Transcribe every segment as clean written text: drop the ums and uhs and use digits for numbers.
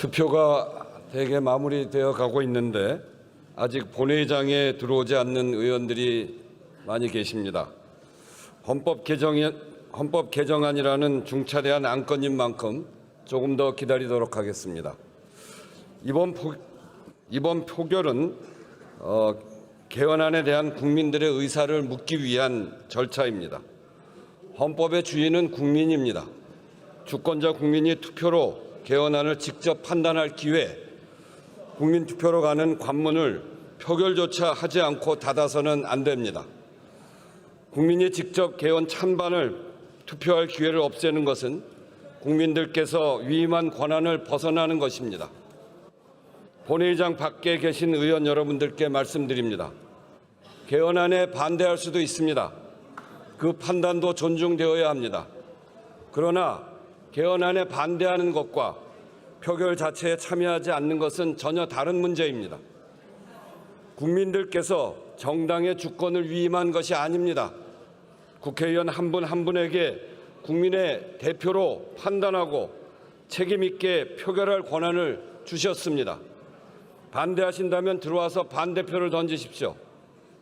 투표가 대개 마무리되어 가고 있는데 아직 본회의장에 들어오지 않는 의원들이 많이 계십니다. 헌법 개정안이라는 중차대한 안건인 만큼 조금 더 기다리도록 하겠습니다. 이번 표결은 개헌안에 대한 국민들의 의사를 묻기 위한 절차입니다. 헌법의 주인은 국민입니다. 주권자 국민이 투표로 개헌안을 직접 판단할 기회, 국민투표로 가는 관문을 표결조차 하지 않고 닫아서는 안 됩니다. 국민이 직접 개헌 찬반을 투표할 기회를 없애는 것은 국민들께서 위임한 권한을 벗어나는 것입니다. 본회의장 밖에 계신 의원 여러분들께 말씀드립니다. 개헌안에 반대할 수도 있습니다. 그 판단도 존중되어야 합니다. 그러나 개헌안에 반대하는 것과 표결 자체에 참여하지 않는 것은 전혀 다른 문제입니다. 국민들께서 정당의 주권을 위임한 것이 아닙니다. 국회의원 한 분 한 분에게 국민의 대표로 판단하고 책임 있게 표결할 권한을 주셨습니다. 반대하신다면 들어와서 반대표를 던지십시오.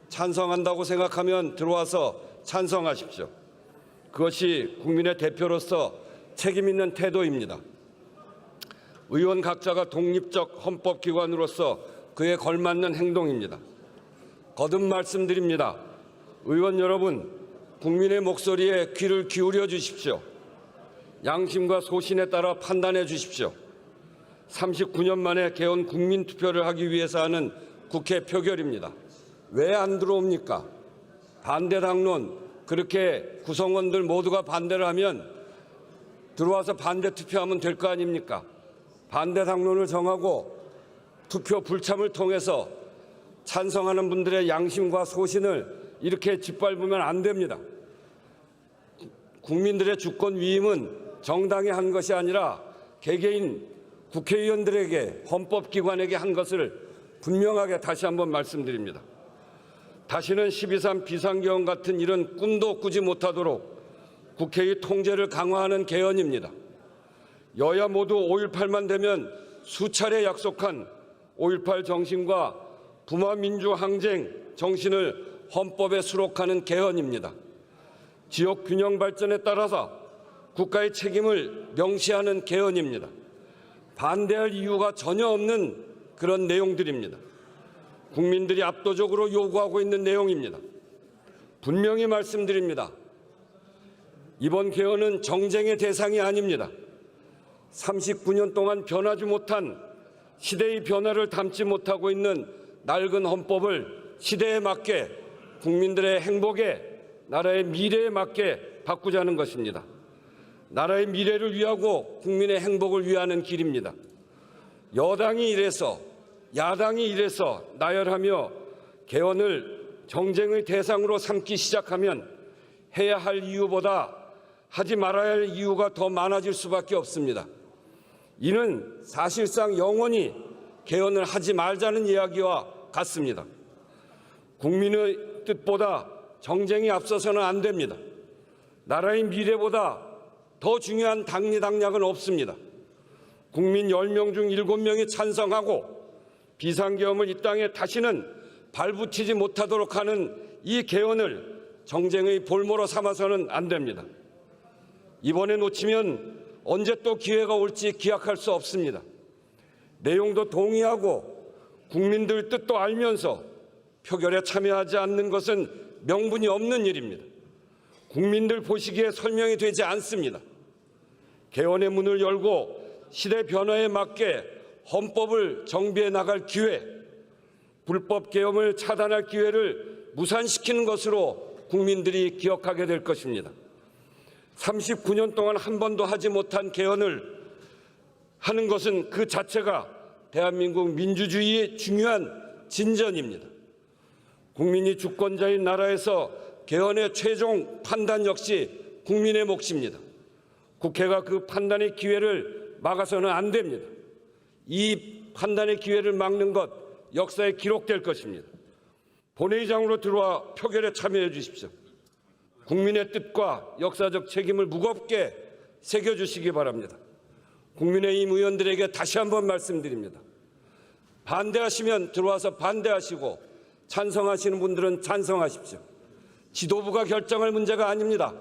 찬성한다고 생각하면 들어와서 찬성하십시오. 그것이 국민의 대표로서 책임 있는 태도입니다. 의원 각자가 독립적 헌법기관으로서 그에 걸맞는 행동입니다. 거듭 말씀드립니다. 의원 여러분, 국민의 목소리에 귀를 기울여 주십시오. 양심과 소신에 따라 판단해 주십시오. 39년 만에 개헌 국민투표를 하기 위해서 하는 국회 표결입니다. 왜 안 들어옵니까? 반대 당론, 그렇게 구성원들 모두가 반대를 하면 들어와서 반대 투표하면 될 거 아닙니까? 반대 당론을 정하고 투표 불참을 통해서 찬성하는 분들의 양심과 소신을 이렇게 짓밟으면 안 됩니다. 국민들의 주권 위임은 정당이 한 것이 아니라 개개인 국회의원들에게 헌법기관에게 한 것을 분명하게 다시 한번 말씀드립니다. 다시는 12.3 비상개헌 같은 일은 꿈도 꾸지 못하도록 국회의 통제를 강화하는 개헌입니다. 여야 모두 5.18만 되면 수차례 약속한 5.18 정신과 부마민주항쟁 정신을 헌법에 수록하는 개헌입니다. 지역 균형 발전에 따라서 국가의 책임을 명시하는 개헌입니다. 반대할 이유가 전혀 없는 그런 내용들입니다. 국민들이 압도적으로 요구하고 있는 내용입니다. 분명히 말씀드립니다. 이번 개헌은 정쟁의 대상이 아닙니다. 39년 동안 변하지 못한 시대의 변화를 담지 못하고 있는 낡은 헌법을 시대에 맞게 국민들의 행복에 나라의 미래에 맞게 바꾸자는 것입니다. 나라의 미래를 위하고 국민의 행복을 위하는 길입니다. 여당이 이래서 야당이 이래서 나열하며 개헌을 정쟁의 대상으로 삼기 시작하면 해야 할 이유보다 하지 말아야 할 이유가 더 많아질 수밖에 없습니다. 이는 사실상 영원히 개헌을 하지 말자는 이야기와 같습니다. 국민의 뜻보다 정쟁이 앞서서는 안 됩니다. 나라의 미래보다 더 중요한 당리당략은 없습니다. 국민 10명 중 7명이 찬성하고 비상계엄을 이 땅에 다시는 발붙이지 못하도록 하는 이 개헌을 정쟁의 볼모로 삼아서는 안 됩니다. 이번에 놓치면 언제 또 기회가 올지 기약할 수 없습니다. 내용도 동의하고 국민들 뜻도 알면서 표결에 참여하지 않는 것은 명분이 없는 일입니다. 국민들 보시기에 설명이 되지 않습니다. 개헌의 문을 열고 시대 변화에 맞게 헌법을 정비해 나갈 기회, 불법 계엄을 차단할 기회를 무산시키는 것으로 국민들이 기억하게 될 것입니다. 39년 동안 한 번도 하지 못한 개헌을 하는 것은 그 자체가 대한민국 민주주의의 중요한 진전입니다. 국민이 주권자인 나라에서 개헌의 최종 판단 역시 국민의 몫입니다. 국회가 그 판단의 기회를 막아서는 안 됩니다. 이 판단의 기회를 막는 것 역사에 기록될 것입니다. 본회의장으로 들어와 표결에 참여해 주십시오. 국민의 뜻과 역사적 책임을 무겁게 새겨주시기 바랍니다. 국민의힘 의원들에게 다시 한번 말씀드립니다. 반대하시면 들어와서 반대하시고 찬성하시는 분들은 찬성하십시오. 지도부가 결정할 문제가 아닙니다.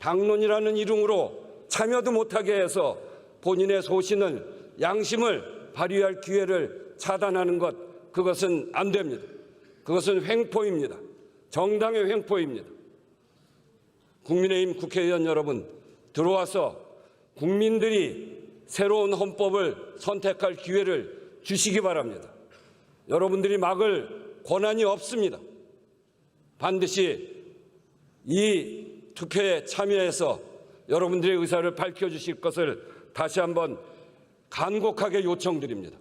당론이라는 이름으로 참여도 못하게 해서 본인의 소신을, 양심을 발휘할 기회를 차단하는 것, 그것은 안 됩니다. 그것은 횡포입니다. 정당의 횡포입니다. 국민의힘 국회의원 여러분, 들어와서 국민들이 새로운 헌법을 선택할 기회를 주시기 바랍니다. 여러분들이 막을 권한이 없습니다. 반드시 이 투표에 참여해서 여러분들의 의사를 밝혀주실 것을 다시 한번 간곡하게 요청드립니다.